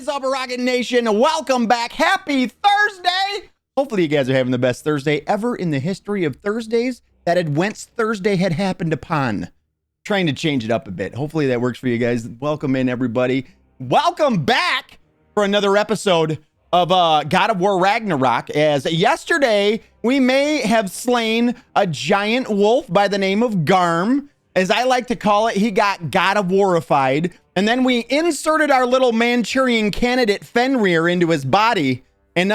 is up, Rocket Nation? Welcome back. Happy Thursday. Hopefully you guys are having the best Thursday ever in the history of Thursdays that had whence Thursday had happened upon. Trying to change it up a bit. Hopefully that works for you guys. Welcome in, everybody. Welcome back for another episode of God of War Ragnarok. As yesterday, we may have slain a giant wolf by the name of Garm. As I like to call it, he got God of Warified. And then we inserted our little Manchurian candidate Fenrir into his body. And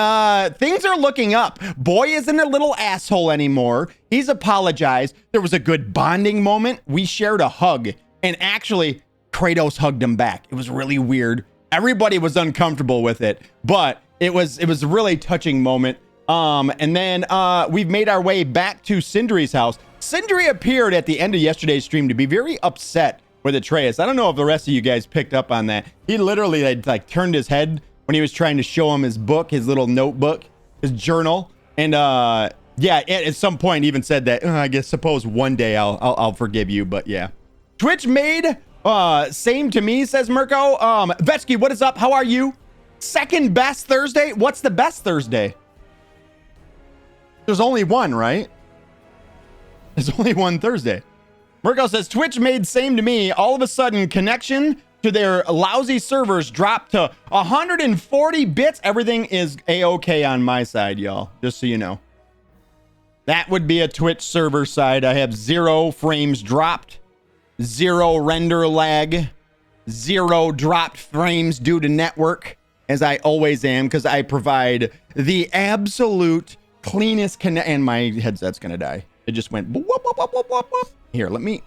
things are looking up. Boy isn't a little asshole anymore. He's apologized. There was a good bonding moment. We shared a hug. And actually, Kratos hugged him back. It was really weird. Everybody was uncomfortable with it. But it was a really touching moment. And then we've made our way back to Sindri's house. Sindri appeared at the end of yesterday's stream to be very upset with Atreus. I don't know if the rest of you guys picked up on that. He literally had, like, turned his head when he was trying to show him his book, his little notebook, his journal. And yeah, at some point even said that, I guess suppose one day I'll forgive you, but yeah. Twitch made same to me, says Mirko. Vetsky, what is up? How are you? Second best Thursday? What's the best Thursday? There's only one, right? There's only one Thursday. Mirko says, Twitch made same to me. All of a sudden, connection to their lousy servers dropped to 140 bits. Everything is A-okay on my side, y'all. Just so you know. That would be a Twitch server side. I have 0 frames dropped, 0 render lag, 0 dropped frames due to network, as I always am, because I provide the absolute cleanest connect. And my headset's gonna die. It just went whoop, whoop, whoop, whoop, whoop, whoop. Here, let me.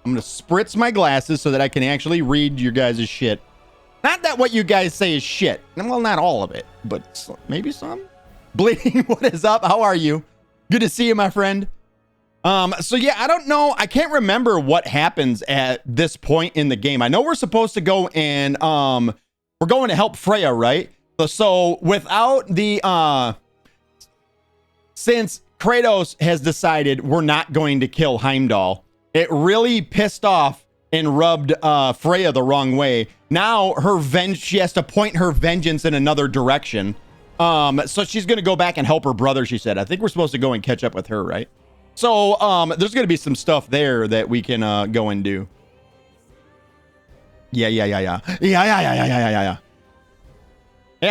I'm gonna spritz my glasses so that I can actually read your guys' shit. Not that what you guys say is shit. Well, not all of it, but maybe some. Bleeding, what is up? How are you? Good to see you, my friend. So yeah, I don't know. I can't remember what happens at this point in the game. I know we're supposed to go and we're going to help Freya, right? So without the since Kratos has decided we're not going to kill Heimdall, it really pissed off and rubbed Freya the wrong way. Now she has to point her vengeance in another direction. So she's going to go back and help her brother, she said. I think we're supposed to go and catch up with her, right? So there's going to be some stuff there that we can go and do. Yeah. Yeah,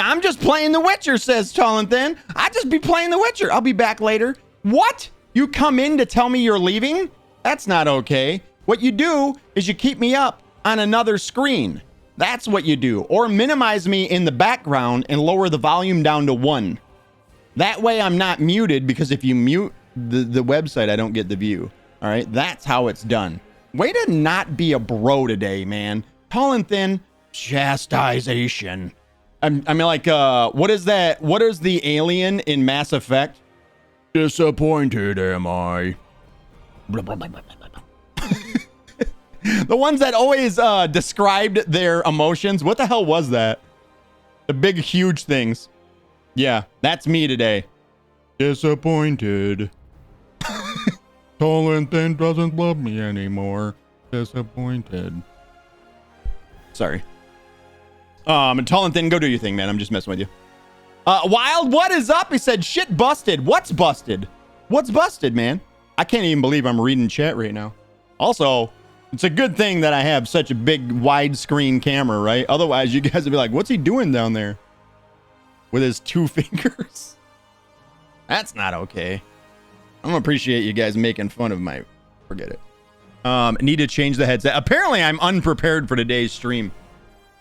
I'm just playing The Witcher, says Tall and Thin. I just be playing The Witcher. I'll be back later. What? You come in to tell me you're leaving? That's not okay. What you do is you keep me up on another screen. That's what you do. Or minimize me in the background and lower the volume down to 1. That way I'm not muted, because if you mute the website, I don't get the view. All right, that's how it's done. Way to not be a bro today, man. Tall and Thin, chastisation. I mean, like, what is that? What is the alien in Mass Effect? Disappointed am I. The ones that always described their emotions. What the hell was that? The big, huge things. Yeah, that's me today. Disappointed. Tall and Thin doesn't love me anymore. Disappointed. Sorry. And Tall and Thin, go do your thing, man. I'm just messing with you. Wild, what is up? He said, shit busted. What's busted? What's busted, man? I can't even believe I'm reading chat right now. Also, it's a good thing that I have such a big widescreen camera, right? Otherwise, you guys would be like, what's he doing down there with his 2 fingers? That's not okay. I don't appreciate you guys making fun of my... Forget it. Need to change the headset. Apparently, I'm unprepared for today's stream.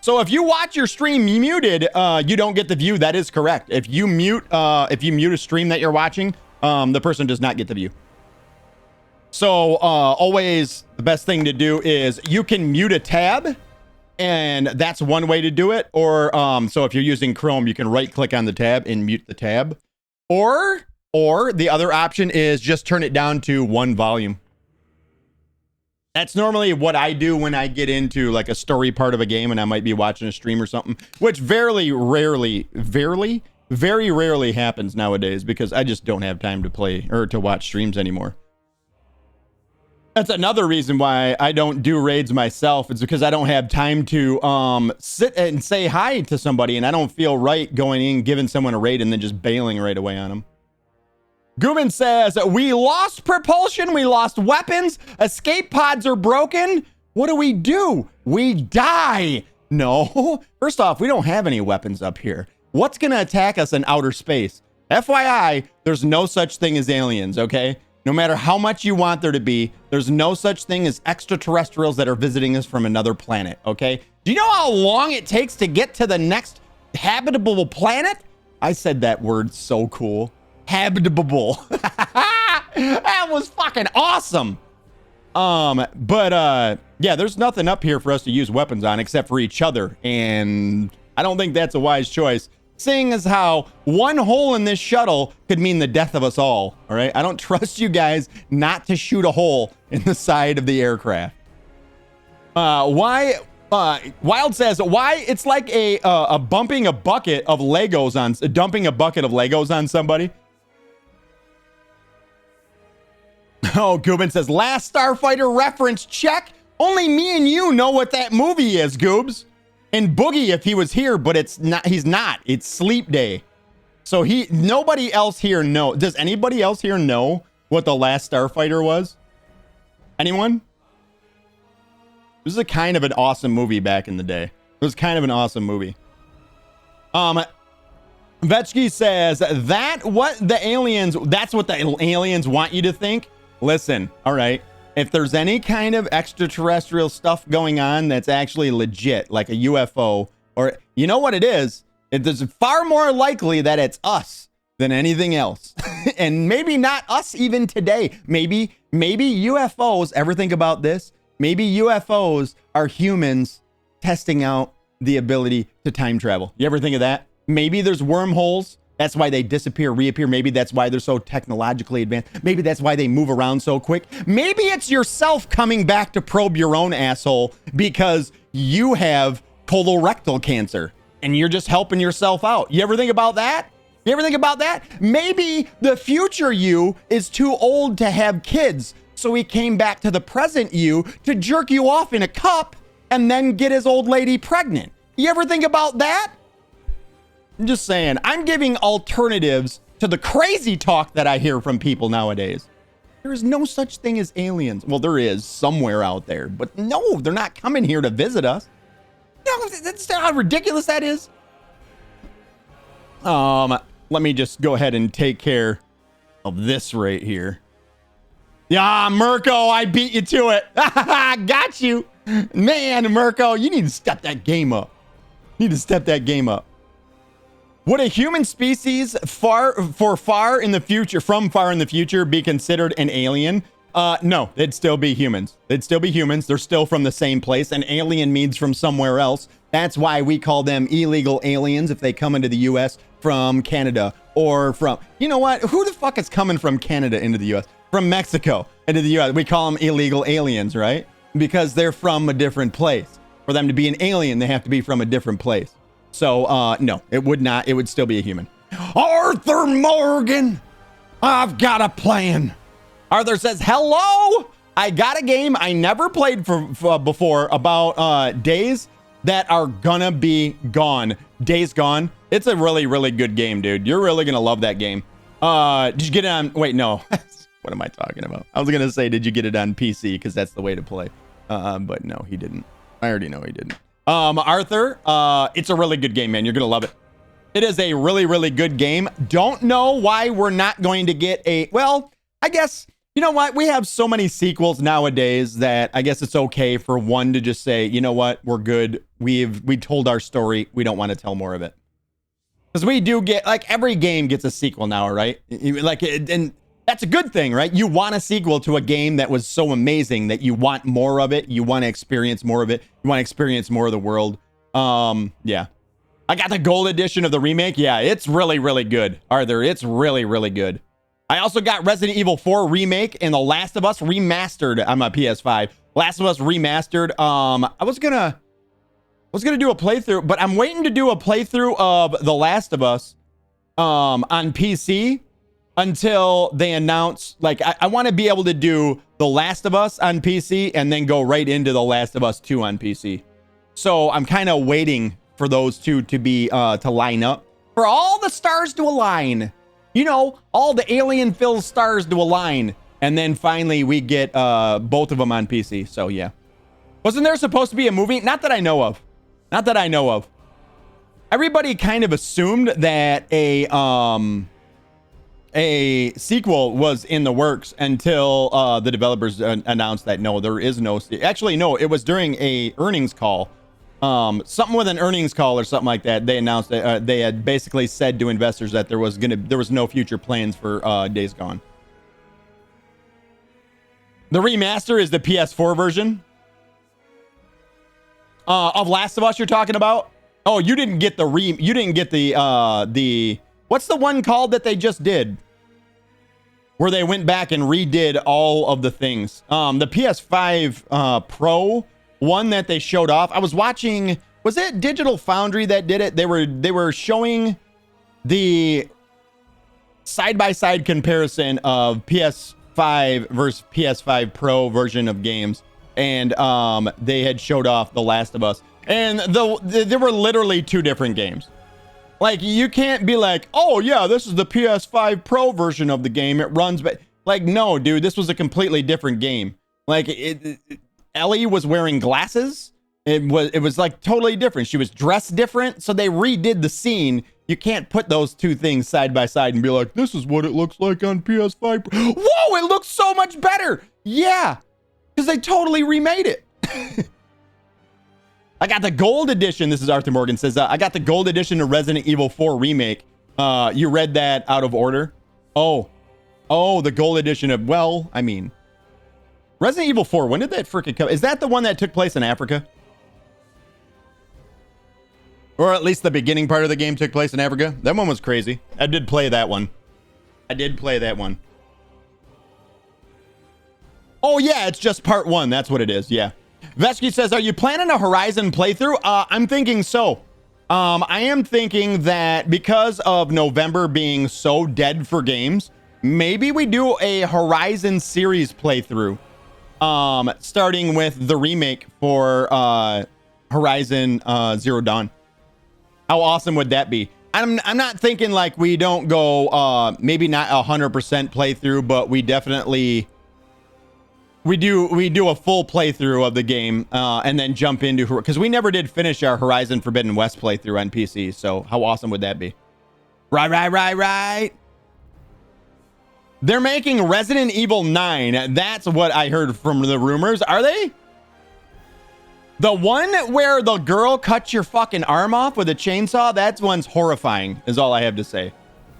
So if you watch your stream muted, you don't get the view. That is correct. If you mute a stream that you're watching, the person does not get the view. So always the best thing to do is you can mute a tab, and that's one way to do it. Or so if you're using Chrome, you can right click on the tab and mute the tab. Or the other option is just turn it down to 1 volume. That's normally what I do when I get into like a story part of a game and I might be watching a stream or something, which very rarely happens nowadays because I just don't have time to play or to watch streams anymore. That's another reason why I don't do raids myself. It's because I don't have time to sit and say hi to somebody, and I don't feel right going in, giving someone a raid, and then just bailing right away on them. Gubin says, we lost propulsion, we lost weapons, escape pods are broken. What do? We die. No. First off, we don't have any weapons up here. What's going to attack us in outer space? FYI, there's no such thing as aliens, okay? No matter how much you want there to be, there's no such thing as extraterrestrials that are visiting us from another planet, okay? Do you know how long it takes to get to the next habitable planet? I said that word so cool. Habitable. That was fucking awesome. Yeah, there's nothing up here for us to use weapons on except for each other, and I don't think that's a wise choice, seeing as how one hole in this shuttle could mean the death of us all right? I don't trust you guys not to shoot a hole in the side of the aircraft. Wild says, why it's like a bumping a bucket of Legos on, dumping a bucket of Legos on somebody. Oh, Goobin says, Last Starfighter reference check. Only me and you know what that movie is, Goobs. And Boogie, if he was here, but it's not, he's not. It's Sleep Day. So nobody else here know. Does anybody else here know what The Last Starfighter was? Anyone? This is a kind of an awesome movie back in the day. It was kind of an awesome movie. Vetchki says, that's what the aliens want you to think. Listen, all right. If there's any kind of extraterrestrial stuff going on that's actually legit, like a UFO, or you know what it is, it's far more likely that it's us than anything else. And maybe not us even today. Maybe UFOs, ever think about this? Maybe UFOs are humans testing out the ability to time travel. You ever think of that? Maybe there's wormholes. That's why they disappear, reappear. Maybe that's why they're so technologically advanced. Maybe that's why they move around so quick. Maybe it's yourself coming back to probe your own asshole because you have colorectal cancer and you're just helping yourself out. You ever think about that? You ever think about that? Maybe the future you is too old to have kids, so he came back to the present you to jerk you off in a cup and then get his old lady pregnant. You ever think about that? I'm just saying, I'm giving alternatives to the crazy talk that I hear from people nowadays. There is no such thing as aliens. Well, there is somewhere out there, but no, they're not coming here to visit us. No, that's how ridiculous that is. Let me just go ahead and take care of this right here. Yeah, Mirko, I beat you to it. Got you. Man, Mirko, you need to step that game up. Would a human species far in the future be considered an alien? No, they'd still be humans. They're still from the same place. An alien means from somewhere else. That's why we call them illegal aliens if they come into the U.S. from Canada or from, you know what? Who the fuck is coming from Canada into the U.S.? From Mexico into the U.S. We call them illegal aliens, right? Because they're from a different place. For them to be an alien, they have to be from a different place. So, no, it would not. It would still be a human. Arthur Morgan, I've got a plan. Arthur says, hello. I got a game I never played before about Days that are gonna be gone. Days Gone. It's a really, really good game, dude. You're really gonna love that game. Did you get it on? Wait, no. What am I talking about? I was gonna say, did you get it on PC? Because that's the way to play. But no, he didn't. I already know he didn't. Arthur, it's a really good game, man. You're gonna love it. It is a really, really good game. Don't know why we're not going to get well, I guess, you know what? We have so many sequels nowadays that I guess it's okay for one to just say, you know what? We're good. We told our story. We don't want to tell more of it. Because we do get, like, every game gets a sequel now, right? Like, and that's a good thing, right? You want a sequel to a game that was so amazing that you want more of it. You want to experience more of it. You want to experience more of the world. Yeah. I got the gold edition of the remake. Yeah, it's really, really good. Arthur, it's really, really good. I also got Resident Evil 4 remake and The Last of Us remastered on my PS5. Last of Us remastered. I was gonna do a playthrough, but I'm waiting to do a playthrough of The Last of Us on PC. until they announce, like, I want to be able to do The Last of Us on PC and then go right into The Last of Us 2 on PC. So I'm kind of waiting for those two to be to line up, for all the stars to align, you know, all the alien filled stars to align, and then finally we get both of them on PC. So yeah, wasn't there supposed to be a movie? Not that I know of. Not that I know of. Everybody kind of assumed that a sequel was in the works until the developers announced that no, there is no. Actually, no, it was during a earnings call. Something with an earnings call or something like that. They announced that they had basically said to investors that there was no future plans for Days Gone. The remaster is the PS4 version of Last of Us. You're talking about? Oh, you didn't get the what's the one called that they just did, where they went back and redid all of the things? The PS5 Pro one that they showed off. I was watching, was it Digital Foundry that did it? They were showing the side-by-side comparison of PS5 versus PS5 Pro version of games, and they had showed off The Last of Us, and there were literally two different games. Like, you can't be like, oh yeah, this is the PS5 Pro version of the game, it runs, but like, no, dude, this was a completely different game. Like, Ellie was wearing glasses. It was like totally different. She was dressed different, so they redid the scene. You can't put those two things side by side and be like, this is what it looks like on PS5 Pro. Whoa, it looks so much better. Yeah, because they totally remade it. I got the gold edition. This is Arthur Morgan says, I got the gold edition of Resident Evil 4 remake. You read that out of order? Oh, the gold edition of, well, I mean, Resident Evil 4, when did that freaking come? Is that the one that took place in Africa? Or at least the beginning part of the game took place in Africa? That one was crazy. I did play that one. Oh yeah, it's just part one. That's what it is, yeah. Vesky says, are you planning a Horizon playthrough? I'm thinking so. I am thinking that because of November being so dead for games, maybe we do a Horizon series playthrough. Starting with the remake for Horizon Zero Dawn. How awesome would that be? I'm not thinking like we don't go maybe not 100% playthrough, but we definitely we do a full playthrough of the game and then jump into, because we never did finish our Horizon Forbidden West playthrough on PC. So how awesome would that be? Right. They're making Resident Evil 9. That's what I heard from the rumors. Are they? The one where the girl cuts your fucking arm off with a chainsaw, that one's horrifying, is all I have to say.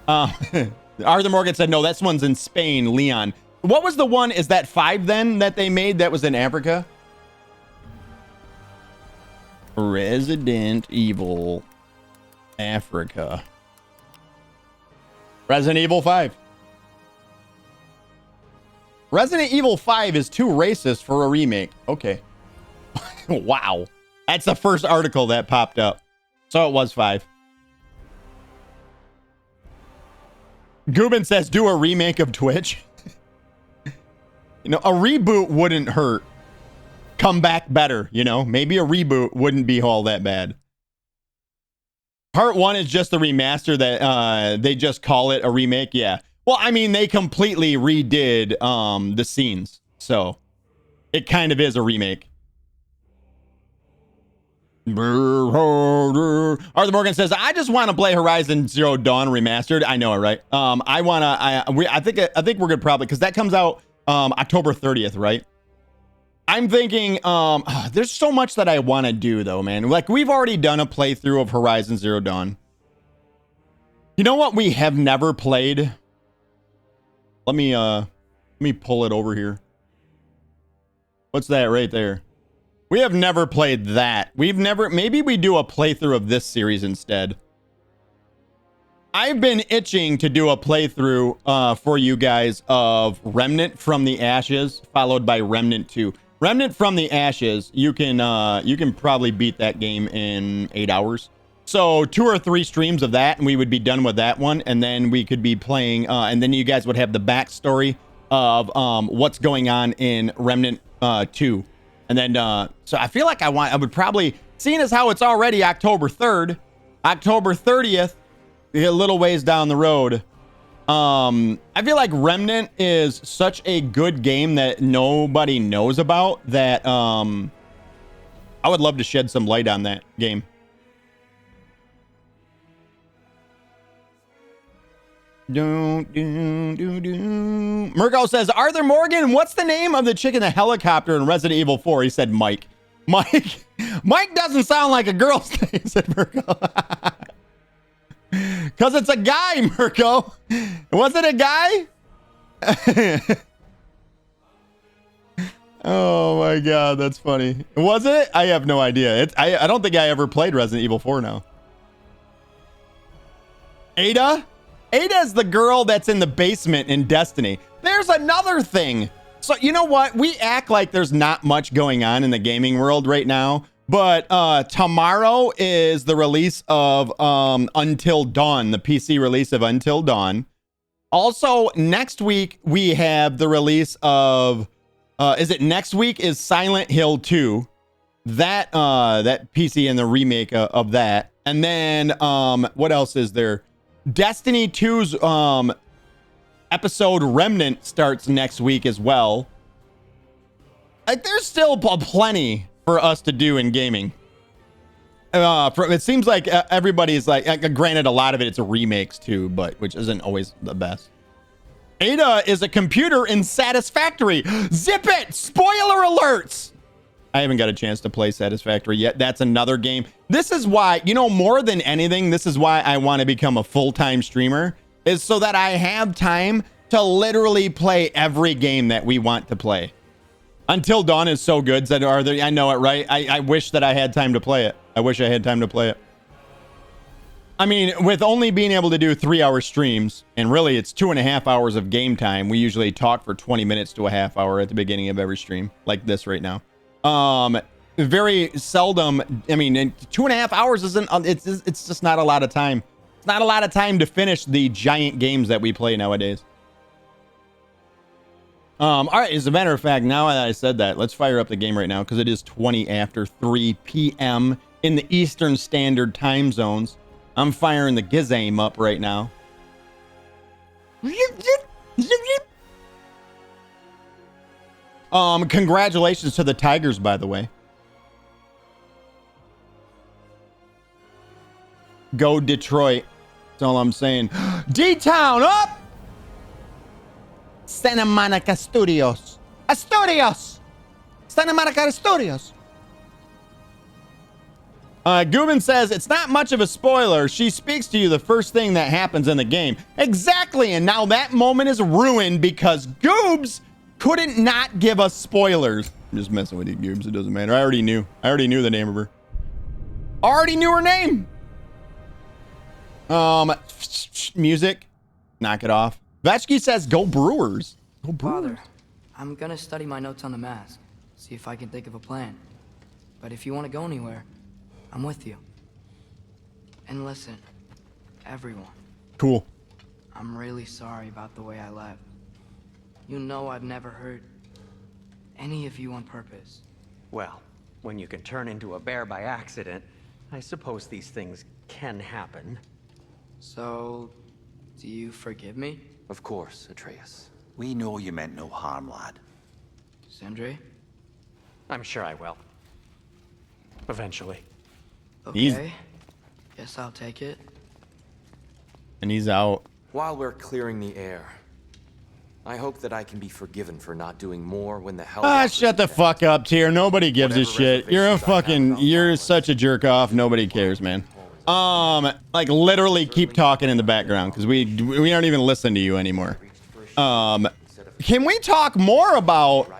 Arthur Morgan said, no, that one's in Spain, Leon. What was the one? Is that 5 then that they made that was in Africa? Resident Evil Africa. Resident Evil 5. Resident Evil 5 is too racist for a remake. Okay. Wow. That's the first article that popped up. So it was 5. Gubin says, do a remake of Twitch. You know, a reboot wouldn't hurt. Come back better, you know? Maybe a reboot wouldn't be all that bad. Part 1 is just a remaster that they just call it a remake. Yeah. Well, I mean, they completely redid the scenes. So it kind of is a remake. Arthur Morgan says, I just want to play Horizon Zero Dawn remastered. I know it, right? I think we're good probably, because that comes out October 30th, right? I'm thinking there's so much that I want to do though, man. Like, we've already done a playthrough of Horizon Zero Dawn. You know what we have never played? Let me pull it over here. What's that right there? We have never played that. Maybe we do a playthrough of this series instead. I've been itching to do a playthrough for you guys of Remnant from the Ashes, followed by Remnant 2. Remnant from the Ashes, you can probably beat that game in 8 hours. So 2 or 3 streams of that, and we would be done with that one, and then we could be playing, and then you guys would have the backstory of what's going on in Remnant 2. And then, so I feel like I would probably, seeing as how it's already October 3rd, October 30th, a little ways down the road. I feel like Remnant is such a good game that nobody knows about that I would love to shed some light on that game. Murko says, Arthur Morgan, what's the name of the chick in the helicopter in Resident Evil 4? He said Mike. Mike doesn't sound like a girl's name, said Murko. Because it's a guy, Murko. Was it a guy? Oh my god, that's funny. Was it? I have no idea. I don't think I ever played Resident Evil 4 now. Ada? Ada's the girl that's in the basement in Destiny. There's another thing. So you know what? We act like there's not much going on in the gaming world right now. But tomorrow is the release of Until Dawn, the PC release of Until Dawn. Also, next week we have the release of is it next week is Silent Hill 2. That PC and the remake of that. And then what else is there? Destiny 2's episode Remnant starts next week as well. Like there's still plenty for us to do in gaming. It seems like everybody's like, granted, a lot of it's remakes too, but which isn't always the best. Ada is a computer in Satisfactory. Zip it! Spoiler alerts! I haven't got a chance to play Satisfactory yet. That's another game. This is why, you know, more than anything, this is why I want to become a full-time streamer, is so that I have time to literally play every game that we want to play. Until Dawn is so good. I know it, right? I wish that I had time to play it. I wish I had time to play it. I mean, with only being able to do 3-hour streams, and really it's 2.5 hours of game time, we usually talk for 20 minutes to a half hour at the beginning of every stream, like this right now. Very seldom, I mean, 2.5 hours isn't, it's just not a lot of time. It's not a lot of time to finish the giant games that we play nowadays. All right, as a matter of fact, now that I said that, let's fire up the game right now because it is 20 after 3 p.m. in the Eastern Standard Time Zones. I'm firing the Gizame up right now. Congratulations to the Tigers, by the way. Go Detroit. That's all I'm saying. D-Town up! Santa Monica Studios. Studios! Santa Monica Studios. Gubin says, it's not much of a spoiler. She speaks to you the first thing that happens in the game. Exactly, and now that moment is ruined because Goobs couldn't not give us spoilers. I'm just messing with you, Goobs. It doesn't matter. I already knew the name of her. Already knew her name. Music. Knock it off. Vachki says, go Brewers. Go Brewers. Father, I'm gonna study my notes on the mask. See if I can think of a plan. But if you want to go anywhere, I'm with you. And listen, everyone. Cool. I'm really sorry about the way I left. You know I've never hurt any of you on purpose. Well, when you can turn into a bear by accident, I suppose these things can happen. So, do you forgive me? Of course, Atreus. We know you meant no harm, lad. Sindri? I'm sure I will. Eventually. Okay. Guess I'll take it. And he's out. While we're clearing the air, I hope that I can be forgiven for not doing more when the hell. Shut the fuck up, Tier. Nobody gives a shit. You're such a jerk off. Nobody cares, man. Like literally keep talking in the background because we aren't even listening to you anymore. Can we talk more about?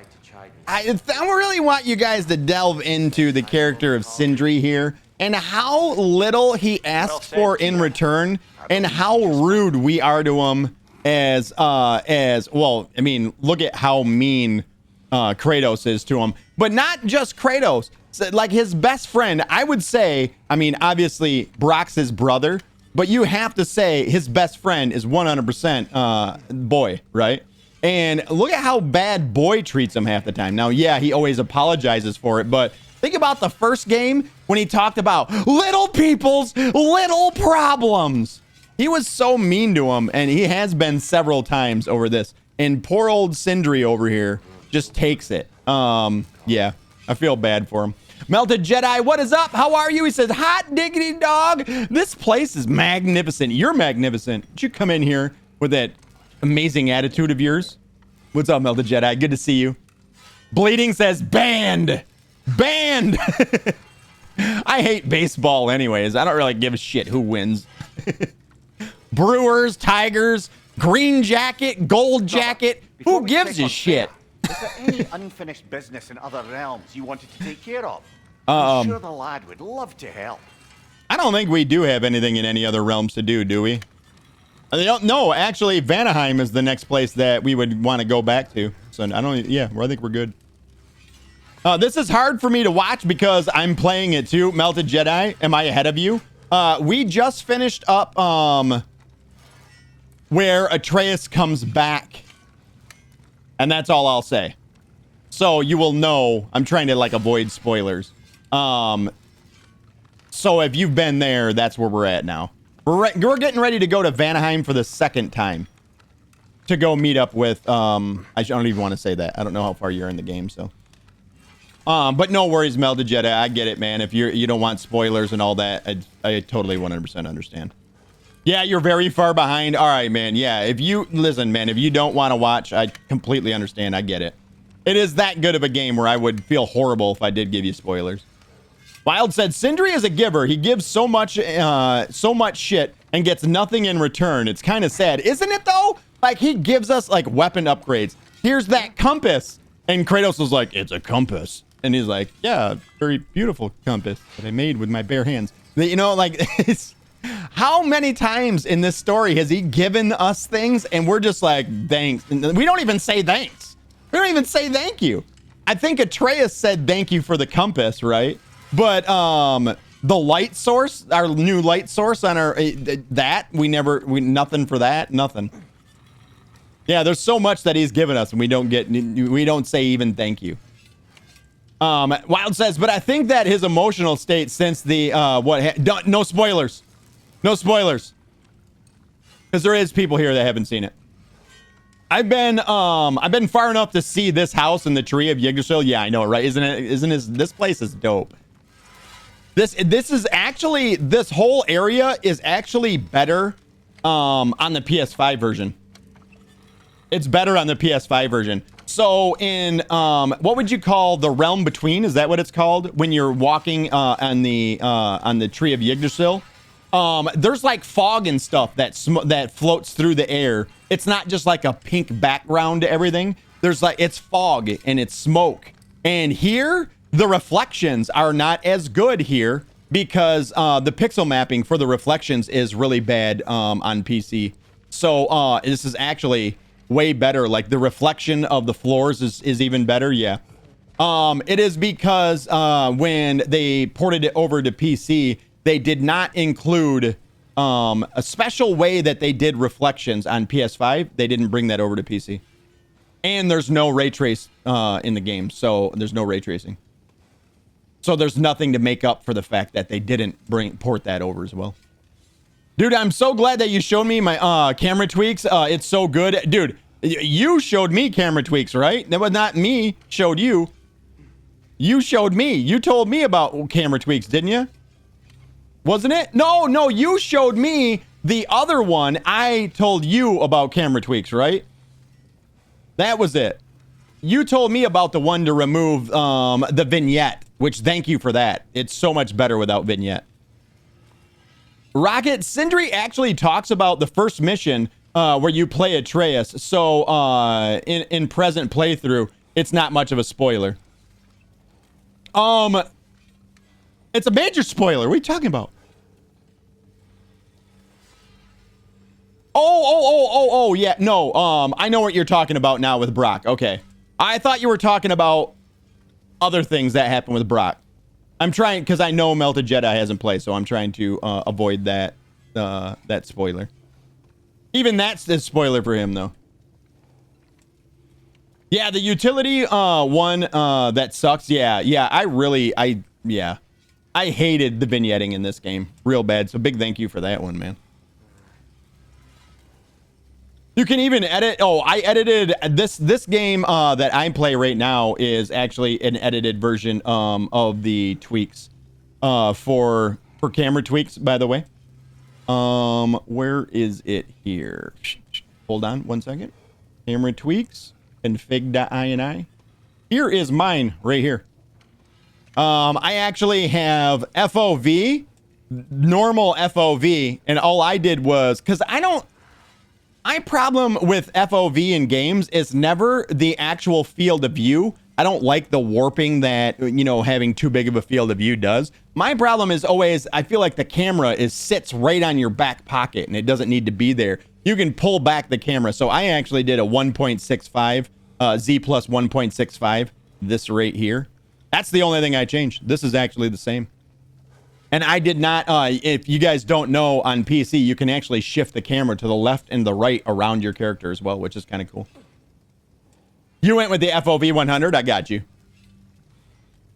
I really want you guys to delve into the character of Sindri here and how little he asks for in return and how rude we are to him as well. I mean, look at how mean Kratos is to him, but not just Kratos. So, like his best friend, I would say, I mean, obviously Brock's his brother, but you have to say his best friend is 100% Boy, right? And look at how bad Boy treats him half the time. Now, yeah, he always apologizes for it, but think about the first game when he talked about little people's little problems. He was so mean to him, and he has been several times over this. And poor old Sindri over here just takes it. Yeah, I feel bad for him. Melted Jedi, what is up? How are you? He says, hot diggity dog. This place is magnificent. You're magnificent. Did you come in here with that amazing attitude of yours? What's up, Melted Jedi? Good to see you. Bleeding says, banned. Banned. I hate baseball anyways. I don't really give a shit who wins. Brewers, Tigers, green jacket, gold jacket. Who gives a shit? Is there any unfinished business in other realms you wanted to take care of? I'm sure the lad would love to help. I don't think we do have anything in any other realms to do we? They don't. No, actually, Vanaheim is the next place that we would want to go back to. So I don't. Yeah, I think we're good. This is hard for me to watch because I'm playing it too. Melted Jedi, am I ahead of you? We just finished up where Atreus comes back. And that's all I'll say. So you will know. I'm trying to like avoid spoilers. So if you've been there, that's where we're at now. We're getting ready to go to Vanaheim for the second time. To go meet up with, I don't even want to say that. I don't know how far you're in the game, so. But no worries, Melted Jedi. I get it, man. If you don't want spoilers and all that, I totally 100% understand. Yeah, you're very far behind. All right, man. Yeah, if you listen, man, if you don't want to watch, I completely understand. I get it. It is that good of a game where I would feel horrible if I did give you spoilers. Wild said, Sindri is a giver. He gives so much shit and gets nothing in return. It's kind of sad, isn't it though? Like he gives us like weapon upgrades. Here's that compass. And Kratos was like, it's a compass. And he's like, yeah, very beautiful compass that I made with my bare hands. You know, like it's... How many times in this story has he given us things and we're just like, thanks. And we don't even say thanks. We don't even say thank you. I think Atreus said thank you for the compass, right? But the light source, our new light source on our, nothing for that, nothing. Yeah, there's so much that he's given us and we don't say even thank you. Wild says, but I think that his emotional state since the, no spoilers. No spoilers. Because there is people here that haven't seen it. I've been far enough to see this house in the tree of Yggdrasil. Yeah, I know, right? This place is dope. This whole area is actually better on the PS5 version. It's better on the PS5 version. So in what would you call the realm between? Is that what it's called when you're walking on the tree of Yggdrasil? There's like fog and stuff that floats through the air. It's not just like a pink background to everything. There's like, it's fog and it's smoke. And here, the reflections are not as good here because the pixel mapping for the reflections is really bad on PC. So this is actually way better. Like the reflection of the floors is even better. Yeah. It is because when they ported it over to PC, they did not include a special way that they did reflections on PS5. They didn't bring that over to PC. And there's no ray trace in the game, so there's no ray tracing. So there's nothing to make up for the fact that they didn't port that over as well. Dude, I'm so glad that you showed me my camera tweaks. It's so good. Dude, you showed me camera tweaks, right? That was not me showed you. You showed me. You told me about camera tweaks, didn't you? Wasn't it? No, you showed me the other one. I told you about camera tweaks, right? That was it. You told me about the one to remove the vignette, which thank you for that. It's so much better without vignette. Rocket, Sindri actually talks about the first mission where you play Atreus. So in present playthrough, it's not much of a spoiler. It's a major spoiler. What are you talking about? Oh, yeah. No, I know what you're talking about now with Brock. Okay. I thought you were talking about other things that happened with Brock. I'm trying because I know Melted Jedi hasn't played, so I'm trying to avoid that that spoiler. Even that's a spoiler for him, though. Yeah, the utility one that sucks. Yeah, I hated the vignetting in this game real bad. So big thank you for that one, man. You can even edit. Oh, I edited this game that I play right now is actually an edited version of the tweaks for camera tweaks, by the way. Where is it here? Hold on one second. Camera tweaks, config.ini. Here is mine right here. I actually have FOV, normal FOV, and all I did was because my problem with FOV in games is never the actual field of view. I don't like the warping that, you know, having too big of a field of view does. My problem is always, I feel like the camera sits right on your back pocket and it doesn't need to be there. You can pull back the camera. So I actually did a 1.65, Z plus 1.65, this right here. That's the only thing I changed. This is actually the same. And I did not, if you guys don't know, on PC, you can actually shift the camera to the left and the right around your character as well, which is kind of cool. You went with the FOV 100. I got you.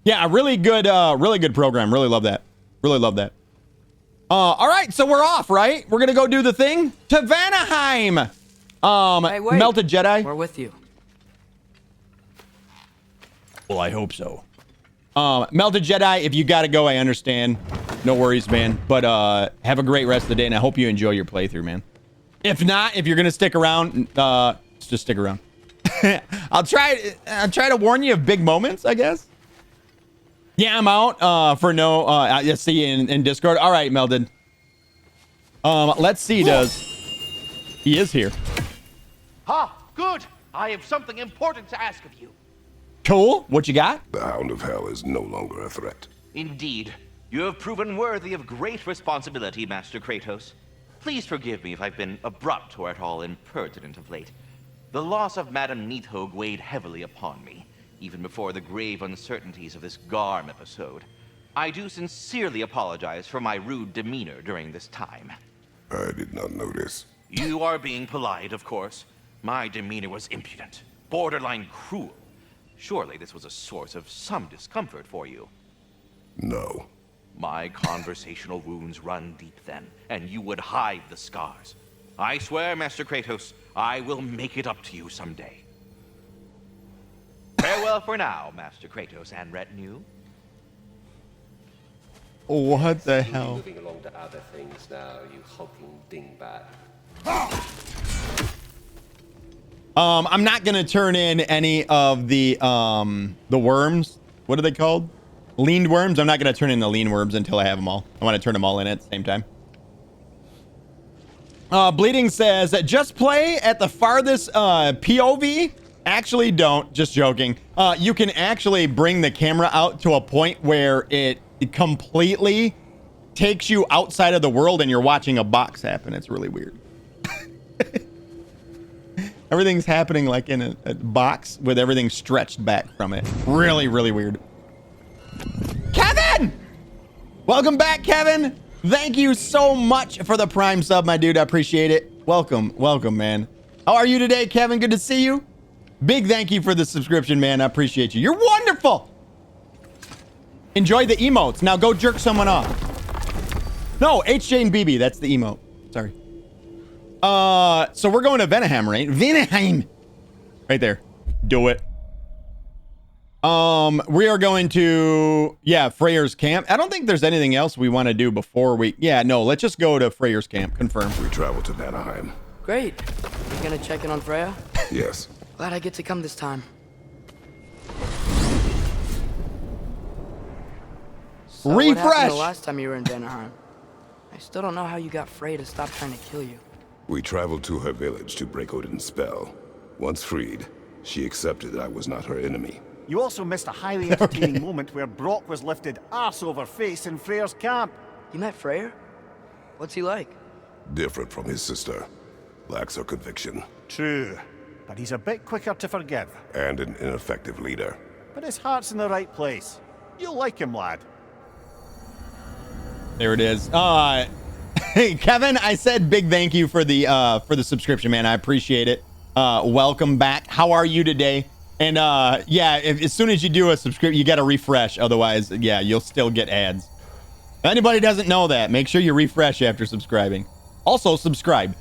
Yeah, really good program. Really love that. Really love that. All right, so we're off, right? We're going to go do the thing to Vanaheim. Hey, wait. Melted Jedi. We're with you. Well, I hope so. Melted Jedi, if you gotta go, I understand. No worries, man. But have a great rest of the day, and I hope you enjoy your playthrough, man. If not, if you're gonna stick around, just stick around. I'll try to warn you of big moments, I guess. Yeah, I'm out for no. I see you in Discord. All right, Melted. Let's see. He is here? Ha! Good. I have something important to ask of you. Cool. What you got? The Hound of Hell is no longer a threat. Indeed. You have proven worthy of great responsibility, Master Kratos. Please forgive me if I've been abrupt or at all impertinent of late. The loss of Madame Neathog weighed heavily upon me, even before the grave uncertainties of this Garm episode. I do sincerely apologize for my rude demeanor during this time. I did not notice. You are being polite, of course. My demeanor was impudent, borderline cruel. Surely this was a source of some discomfort for you. No. My conversational wounds run deep then, and you would hide the scars. I swear, Master Kratos, I will make it up to you someday. Farewell for now, Master Kratos and retinue. What the hell? Moving along to other things now, you hulking dingbat. I'm not gonna turn in any of the worms. What are they called? Leaned worms. I'm not gonna turn in the lean worms until I have them all. I want to turn them all in at the same time. Bleeding says just play at the farthest POV. Actually, don't. Just joking. You can actually bring the camera out to a point where it completely takes you outside of the world and you're watching a box happen. It's really weird. Everything's happening like in a box with everything stretched back from it. Really, really weird. Kevin! Welcome back, Kevin. Thank you so much for the Prime sub, my dude. I appreciate it. Welcome, welcome, man. How are you today, Kevin? Good to see you. Big thank you for the subscription, man. I appreciate you. You're wonderful. Enjoy the emotes. Now go jerk someone off. No, HJ and BB. That's the emote. Sorry. So we're going to Vanaheim, right? Vanaheim. Right there. Do it. We are going to, Freyr's camp. I don't think there's anything else we want to do before no, let's just go to Freyr's camp. Confirm. We travel to Vanaheim. Great. You gonna check in on Freya? Yes. Glad I get to come this time. So what happened Refresh. the last time you were in Vanaheim? I still don't know how you got Freya to stop trying to kill you. We traveled to her village to break Odin's spell. Once freed, she accepted that I was not her enemy. You also missed a highly entertaining moment where Brock was lifted arse over face in Freyr's camp. You met Freyr? What's he like? Different from his sister. Lacks her conviction. True, but he's a bit quicker to forgive. And an ineffective leader. But his heart's in the right place. You'll like him, lad. There it is. Hey, Kevin, I said big thank you for the subscription, man. I appreciate it. Welcome back. How are you today? And yeah, as soon as you do a subscription, you got to refresh. Otherwise, yeah, you'll still get ads. If anybody doesn't know that, make sure you refresh after subscribing. Also, subscribe.